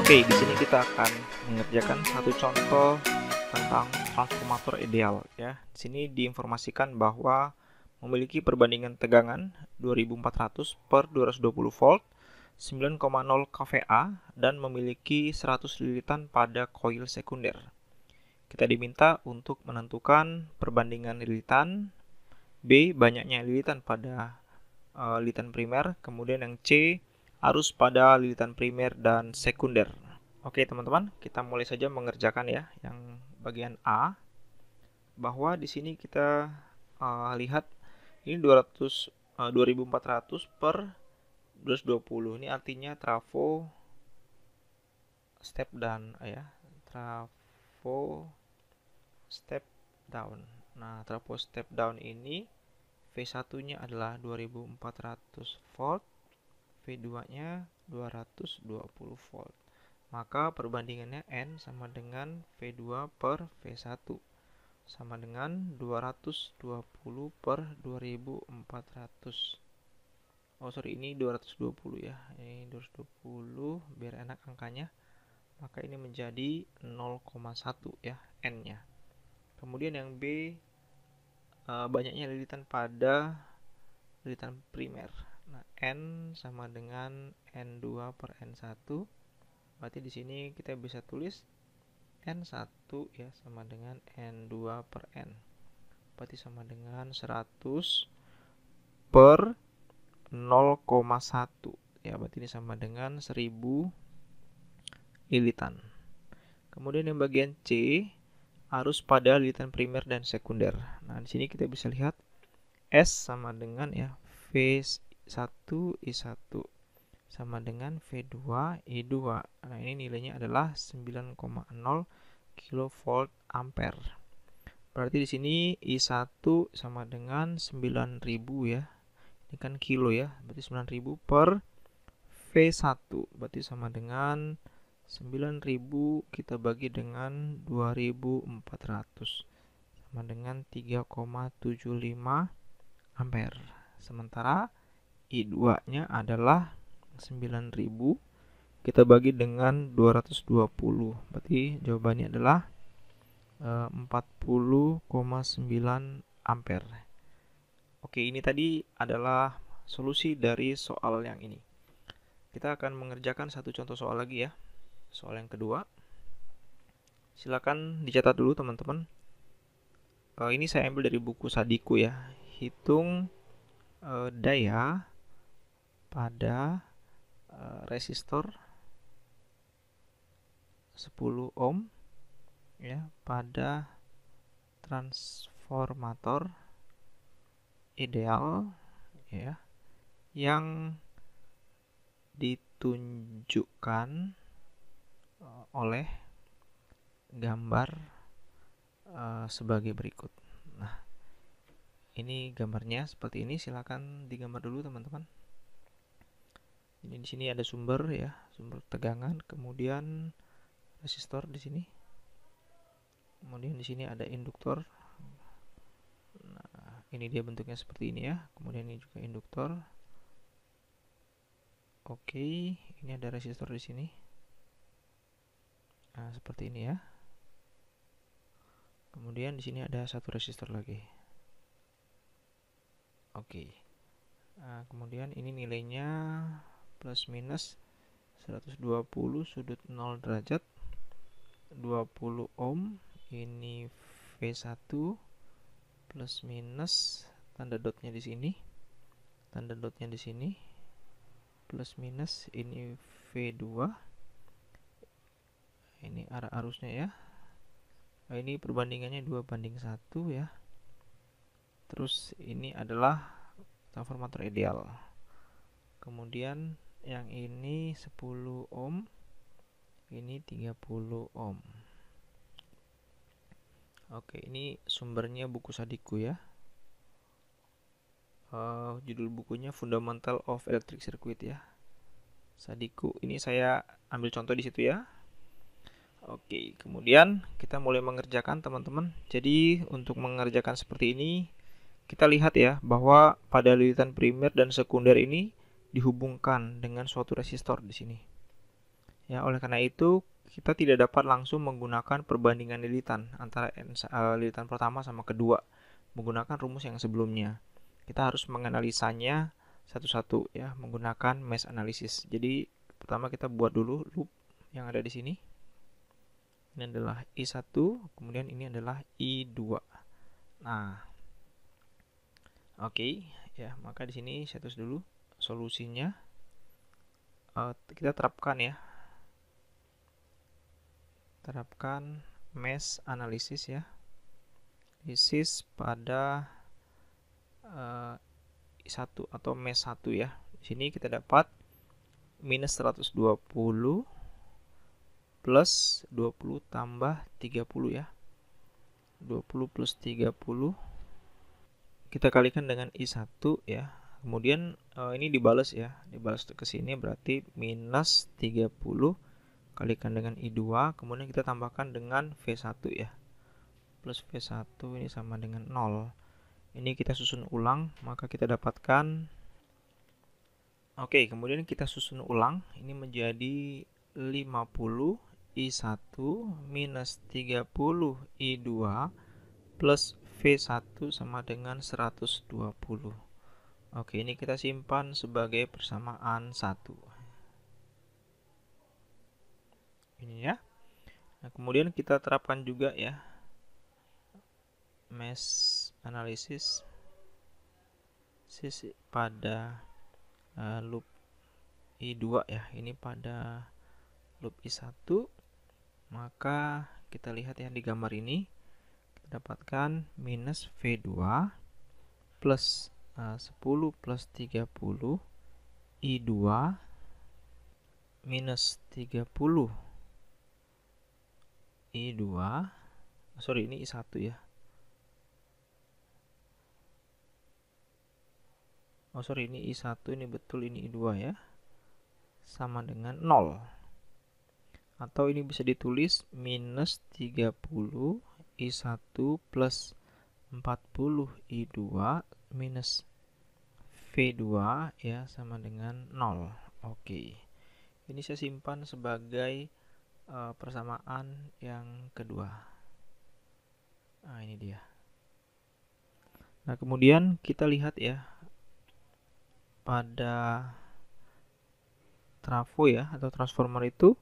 Oke, di sini kita akan mengerjakan satu contoh tentang transformator ideal ya. Di sini diinformasikan bahwa memiliki perbandingan tegangan 2400 per 220 volt, 9,0 kVA dan memiliki 100 lilitan pada koil sekunder. Kita diminta untuk menentukan perbandingan lilitan, B banyaknya lilitan pada lilitan primer, kemudian yang C arus pada lilitan primer dan sekunder. Oke teman-teman, kita mulai saja mengerjakan ya. Yang bagian A, bahwa di sini kita lihat ini 2400 per 220. Ini artinya trafo step down ya. Trafo step down. Nah, trafo step down ini V1-nya adalah 2400 volt, V2-nya 220 volt. Maka perbandingannya N sama dengan V2 per V1 sama dengan 220 per 2400. Oh sorry, ini 220 ya. Ini 220 biar enak angkanya. Maka ini menjadi 0,1 ya N-nya. Kemudian yang B, banyaknya lilitan pada lilitan primer. Nah, N sama dengan N2 per N1. Berarti di sini kita bisa tulis N1 ya sama dengan N2 per N. Berarti sama dengan 100 per 0,1 ya. Berarti ini sama dengan 1000 lilitan. Kemudian yang bagian C, arus pada lilitan primer dan sekunder. Nah, di sini kita bisa lihat S sama dengan ya V1 I1 sama dengan V2 I2. Nah, ini nilainya adalah 9,0 kilovolt ampere. Berarti di sini I1 sama dengan 9000 ya. Ini kan kilo ya. Berarti 9000 per V1. Berarti sama dengan 9000 kita bagi dengan 2400 sama dengan 3,75 ampere. Sementara I2-nya adalah 9000 kita bagi dengan 220. Berarti jawabannya adalah 40,9 ampere. Oke, ini tadi adalah solusi dari soal yang ini. Kita akan mengerjakan satu contoh soal lagi ya. Soal yang kedua. Silakan dicatat dulu teman-teman. Ini saya ambil dari buku Sadiku ya. Hitung daya pada resistor 10 ohm ya pada transformator ideal ya yang ditunjukkan oleh gambar sebagai berikut. Nah, ini gambarnya seperti ini. Silakan digambar dulu teman-teman. Ini di sini ada sumber ya, sumber tegangan, kemudian resistor di sini. Kemudian di sini ada induktor. Nah, ini dia bentuknya seperti ini ya. Kemudian ini juga induktor. Oke, ini ada resistor di sini. Nah, seperti ini ya. Kemudian di sini ada satu resistor lagi. Oke. Nah, kemudian ini nilainya plus minus 120 sudut 0 derajat 20 ohm. Ini V1 plus minus tanda dotnya di sini. Tanda dotnya di sini. Plus minus ini V2. Ini arah arusnya ya. Nah, ini perbandingannya 2:1 ya. Terus ini adalah transformator ideal. Kemudian yang ini 10 ohm. Ini 30 ohm. Oke, ini sumbernya buku Sadiku ya. Judul bukunya Fundamental of Electric Circuit ya. Sadiku. Ini saya ambil contoh di situ ya. Oke, kemudian kita mulai mengerjakan teman-teman. Jadi untuk mengerjakan seperti ini, kita lihat ya bahwa pada lilitan primer dan sekunder ini dihubungkan dengan suatu resistor di sini. Ya, oleh karena itu kita tidak dapat langsung menggunakan perbandingan lilitan antara lilitan pertama sama kedua menggunakan rumus yang sebelumnya. Kita harus menganalisanya satu-satu ya menggunakan mesh analysis. Jadi pertama kita buat dulu loop yang ada di sini. Ini adalah I1, kemudian ini adalah I2. Nah, oke, ya, maka di sini saya tulis dulu solusinya. Kita terapkan ya. Terapkan mesh analysis ya. Analisis pada I1 atau mesh 1 ya. Di sini kita dapat minus 120 plus 20 tambah 30 ya. 20 plus 30 kita kalikan dengan I1 ya. Kemudian ini dibalas ya. Dibalas ke sini berarti minus 30 kalikan dengan I2, kemudian kita tambahkan dengan V1 ya. Plus V1 ini sama dengan 0. Ini kita susun ulang, maka kita dapatkan. Oke, kemudian kita susun ulang, ini menjadi 50 I1 minus 30 I2 plus V1 sama dengan 120. Oke, ini kita simpan sebagai persamaan 1. Ini ya. Nah, kemudian kita terapkan juga ya mesh analysis pada loop I2 ya. Ini pada loop I1. Maka kita lihat ya di gambar ini kita dapatkan minus V2 plus 10 plus 30 I2 minus 30 I2, sorry ini I1 ya. Oh sorry ini I1, ini betul, ini I2 ya. Sama dengan 0. Atau ini bisa ditulis minus 30 I1 plus 40 I2 minus V2 ya sama dengan 0. Oke. Ini saya simpan sebagai persamaan yang kedua. Nah, ini dia. Nah, kemudian kita lihat ya pada trafo ya atau transformer itu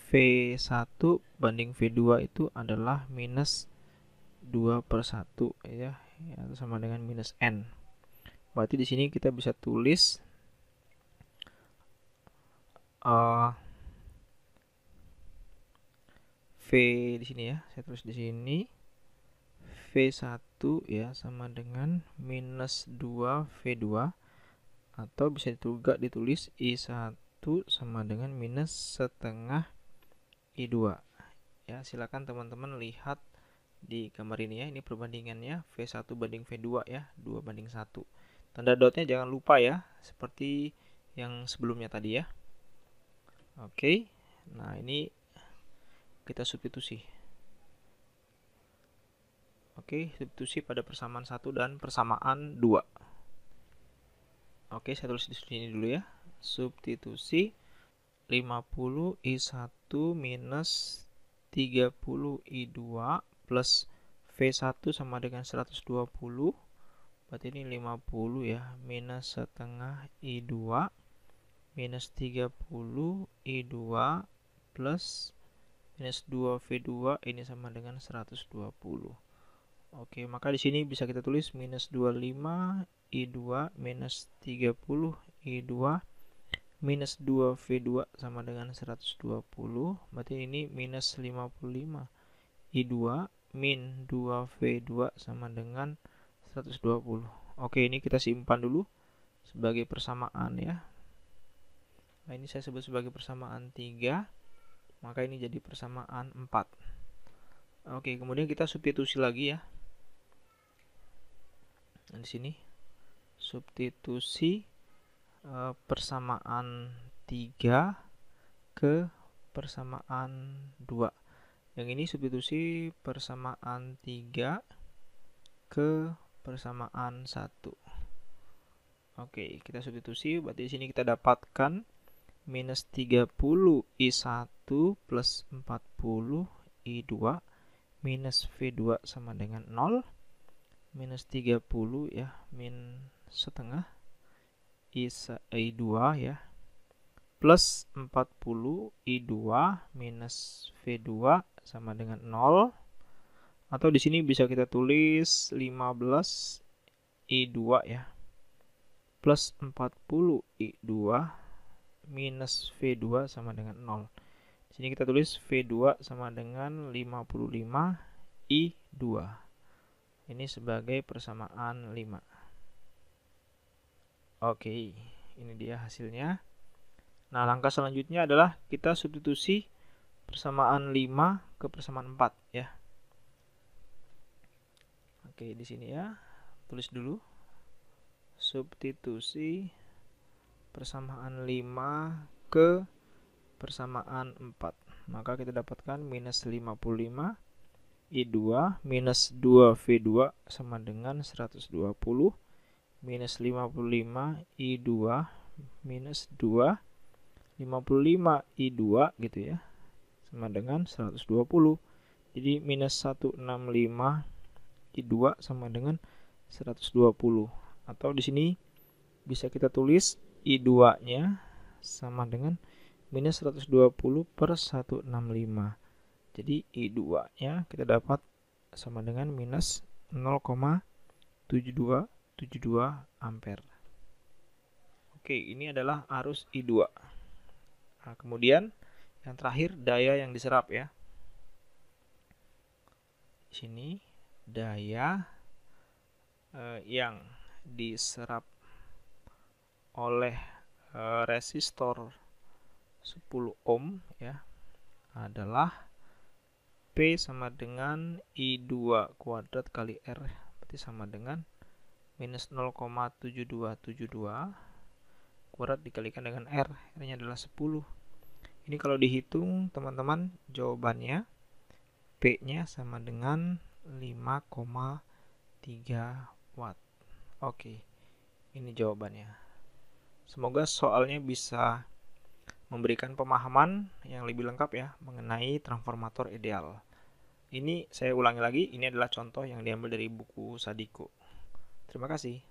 V1 banding V2 itu adalah minus 2/1 ya, atau sama dengan minus N. Berarti di sini kita bisa tulis V di sini ya, saya tulis di sini V1 ya sama dengan minus 2 V2, atau bisa juga ditulis I1 sama dengan minus setengah I2 ya. Silakan teman-teman lihat di gambar ini ya, ini perbandingannya V1 banding V2 ya, 2/1. Tanda dotnya jangan lupa ya, seperti yang sebelumnya tadi ya. Oke, nah ini kita substitusi. Oke, substitusi pada persamaan 1 dan persamaan 2. Oke, saya tulis di sini dulu ya. Substitusi 50 I1 minus 30 I2 plus V1 sama dengan 120. Berarti ini 50 ya, minus setengah I2 minus 30 I2 plus minus 2 V2 ini sama dengan 120. Oke, maka di sini bisa kita tulis minus 25 I2 minus 30 I2 minus 2 V2 sama dengan 120. Berarti ini minus 55 I2 min 2 V2 sama dengan 120. Oke, ini kita simpan dulu sebagai persamaan ya. Nah, ini saya sebut sebagai persamaan 3. Maka ini jadi persamaan 4. Oke, kemudian kita substitusi lagi ya. Nah, di sini substitusi persamaan 3 ke persamaan 2. Yang ini substitusi persamaan 3 ke persamaan 1. Oke, kita substitusi, berarti di sini kita dapatkan minus 30 I1 plus 40 I2 minus V2 sama dengan 0, minus 30 ya, min setengah I2 ya, plus 40 I2 minus V2 sama dengan 0, atau di sini bisa kita tulis 15 I2 ya, plus 40 I2 minus V2 sama dengan 0. Di sini kita tulis V2 sama dengan 55 I2. Ini sebagai persamaan 5. Oke, ini dia hasilnya. Nah, langkah selanjutnya adalah kita substitusi persamaan 5 ke persamaan 4 ya. Oke, di sini ya. Tulis dulu. Substitusi persamaan 5 ke persamaan 4. Maka kita dapatkan minus 55 I2 minus 2V2 sama dengan 120 minus 55 I2 minus 2 55 I2 gitu ya, sama dengan 120. Jadi minus 165 I2 sama dengan 120. Atau di sini bisa kita tulis I2-nya sama dengan minus 120 per 165. Jadi I2-nya kita dapat sama dengan minus 0,7272 ampere. Oke, ini adalah arus I2. Nah, kemudian yang terakhir daya yang diserap ya. Di sini daya yang diserap oleh resistor 10 ohm ya adalah P sama dengan I2 kuadrat kali R, berarti sama dengan minus 0,7272 kuadrat dikalikan dengan R, R-nya adalah 10. Ini kalau dihitung teman-teman, jawabannya P-nya sama dengan 5,3 watt. Oke, ini jawabannya. Semoga soalnya bisa memberikan pemahaman yang lebih lengkap ya mengenai transformator ideal. Ini saya ulangi lagi, ini adalah contoh yang diambil dari buku Sadiko. Terima kasih.